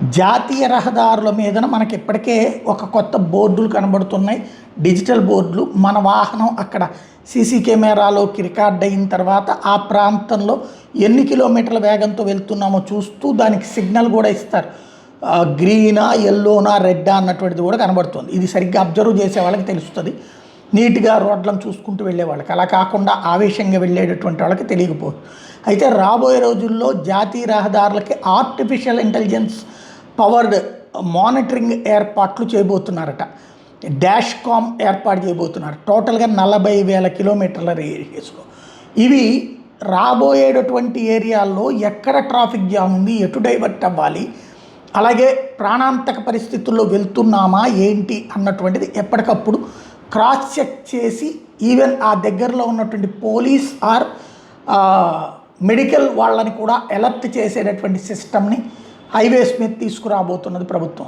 జాతీయ రహదారుల మీదన మనకి ఇప్పటికే ఒక కొత్త బోర్డులు కనబడుతున్నాయి. డిజిటల్ బోర్డులు. మన వాహనం అక్కడ సీసీ కెమెరాలోకి రికార్డ్ అయిన తర్వాత ఆ ప్రాంతంలో ఎన్ని కిలోమీటర్ల వేగంతో వెళ్తున్నామో చూస్తూ దానికి సిగ్నల్ కూడా ఇస్తారు. గ్రీనా, ఎల్లోనా, రెడ్డా అన్నటువంటిది కూడా కనబడుతుంది. ఇది సరిగ్గా అబ్జర్వ్ చేసే వాళ్ళకి తెలుస్తుంది. నీట్గా రోడ్లను చూసుకుంటూ వెళ్ళే వాళ్ళకి. అలా కాకుండా ఆవేశంగా వెళ్ళేటటువంటి వాళ్ళకి తెలియకపోదు. అయితే రాబోయే రోజుల్లో జాతీయ రహదారులకి ఆర్టిఫిషియల్ ఇంటెలిజెన్స్ పవర్డ్ మానిటరింగ్ ఏర్పాట్లు చేయబోతున్నారట. డాష్ కామ్ ఏర్పాటు చేయబోతున్నారు. టోటల్గా 40,000 కిలోమీటర్ల రేడియస్లో. ఇవి రాబోయేటటువంటి ఏరియాల్లో ఎక్కడ ట్రాఫిక్ జామ్ ఉంది, ఎటు డైవర్ట్ అవ్వాలి, అలాగే ప్రాణాంతక పరిస్థితుల్లో వెళ్తున్నామా ఏంటి అన్నటువంటిది ఎప్పటికప్పుడు క్రాస్ చెక్ చేసి ఈవెన్ ఆ దగ్గరలో ఉన్నటువంటి పోలీస్ ఆర్ మెడికల్ వాళ్ళని కూడా అలర్ట్ చేసేటటువంటి సిస్టమ్ని హైవేస్ మీద తీసుకురాబోతున్నది ప్రభుత్వం.